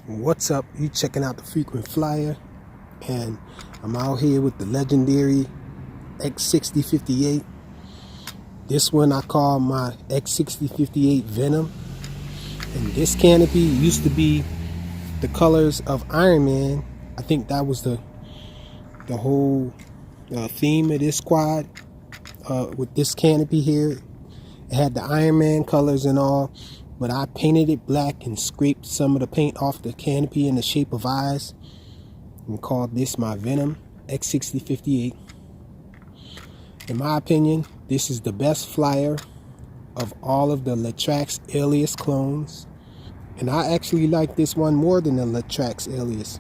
What's up? You checking out the Frequent Flyer, and I'm out here with the legendary X6058. This one I call my X6058 Venom, and this canopy used to be the colors of Iron Man. I think that was the whole theme of this quad with this canopy here. It had the Iron Man colors and all, but I painted it black and scraped some of the paint off the canopy in the shape of eyes and called this my Venom X6058. In my opinion, this is the best flyer of all of the Letrax Alias clones, and I actually like this one more than the Letrax Alias,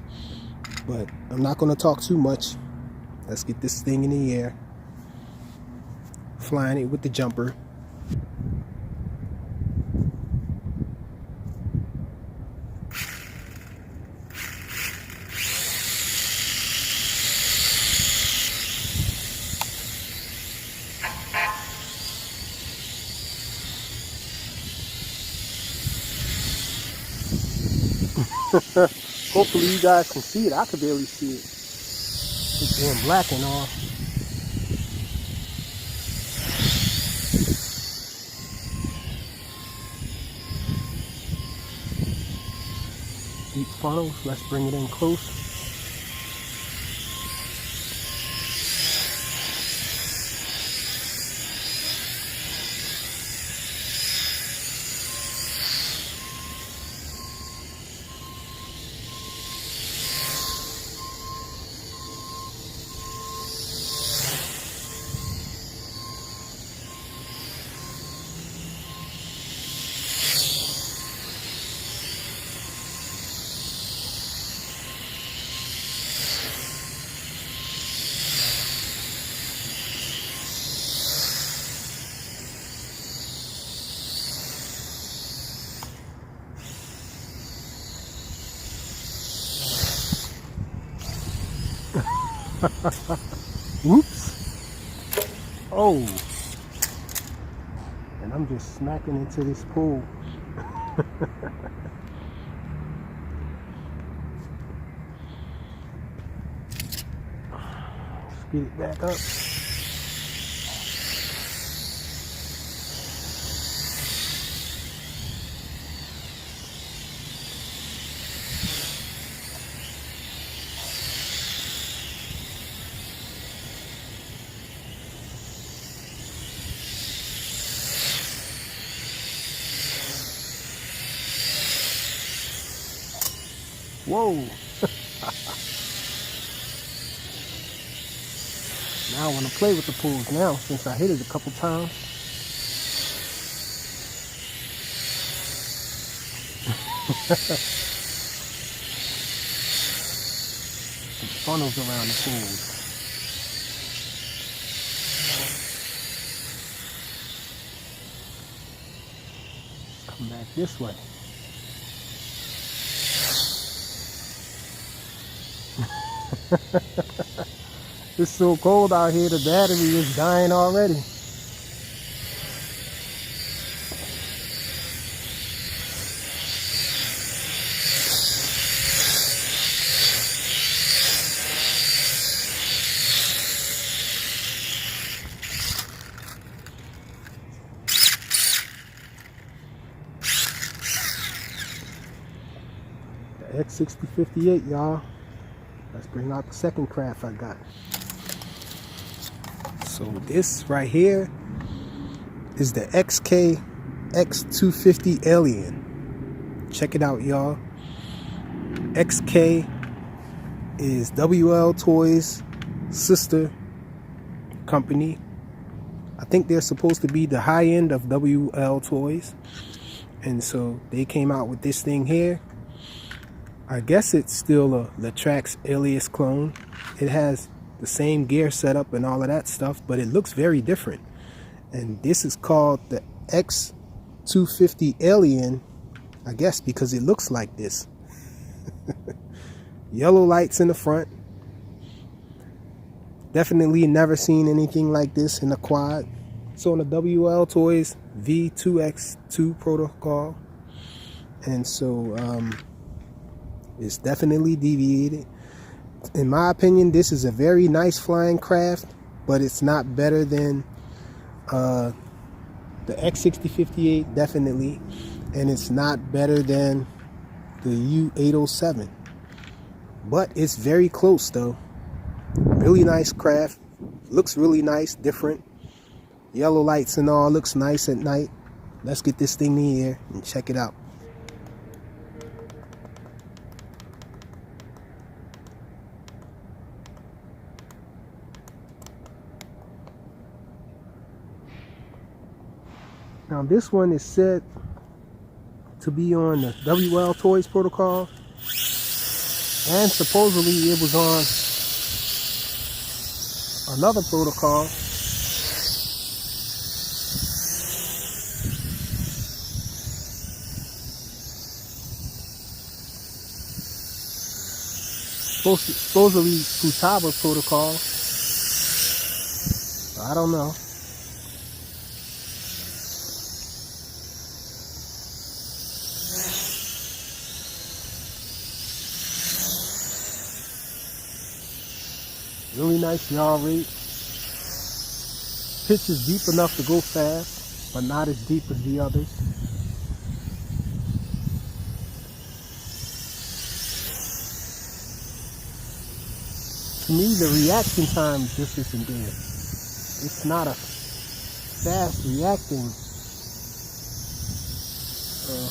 but I'm not going to talk too much. Let's get this thing in the air, flying it with the jumper. Hopefully you guys can see it. I could barely see it. It's being black and all. Deep funnels. Let's bring it in close. Oops. Oh. And I'm just smacking into this pool. Speed it back up. Whoa. Now I want to play with the pools now since I hit it a couple times. Some funnels around the pools. Come back this way. It's so cold out here, the battery is dying already. The X6058, y'all. Let's bring out the second craft I got. So this right here is the X250 Alien. Check it out, y'all. XK is WL Toys' sister company. I think they're supposed to be the high end of WL Toys. And so they came out with this thing here. I guess it's still a Letrax Alias clone. It has the same gear setup and all of that stuff, but it looks very different. And this is called the X250 Alien, I guess because it looks like this. Yellow lights in the front. Definitely never seen anything like this in a quad. It's on the WL Toys V2X2 protocol. And so It's definitely deviated. In my opinion, this is a very nice flying craft, but it's not better than the X6058, definitely, and it's not better than the U807, but it's very close though. Really nice craft, looks really nice, different. Yellow lights and all, looks nice at night. Let's get this thing in here and check it out. Now this one is said to be on the WL Toys protocol, and supposedly it was on another protocol. Supposedly Futaba protocol. I don't know. Really nice yaw rate. Pitch is deep enough to go fast, but not as deep as the others. To me, the reaction time just isn't there. It's not a fast reacting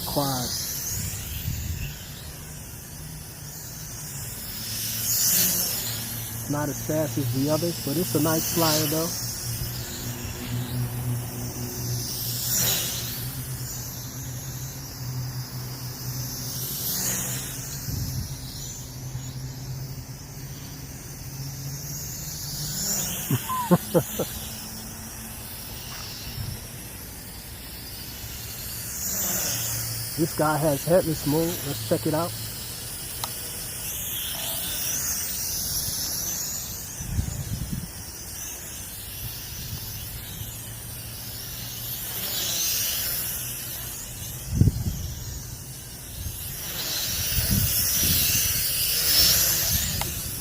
quad. Not as fast as the others, but it's a nice flyer though. This guy has headless mode. Let's check it out.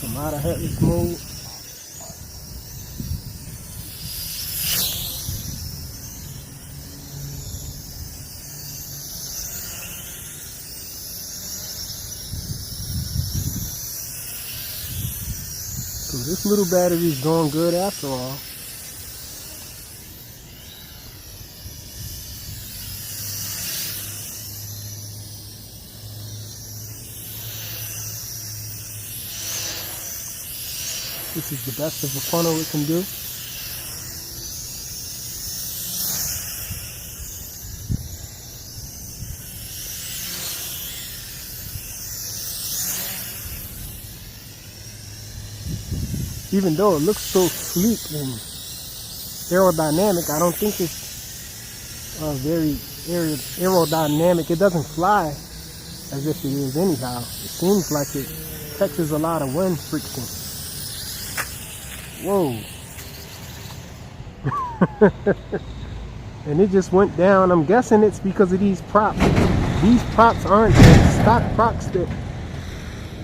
Come out of headless mode. So this little battery is going good after all. This is the best of a funnel it can do. Even though it looks so sleek and aerodynamic, I don't think it's very aerodynamic. It doesn't fly as if it is anyhow. It seems like it catches a lot of wind friction. Whoa. And it just went down. I'm guessing it's because of these props. These props aren't the stock props that...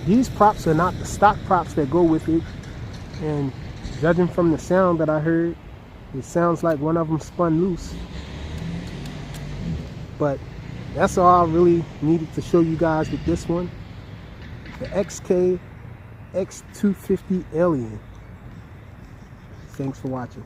These props are not the stock props that go with it. And judging from the sound that I heard, it sounds like one of them spun loose. But that's all I really needed to show you guys with this one. The X250 Alien. Thanks for watching.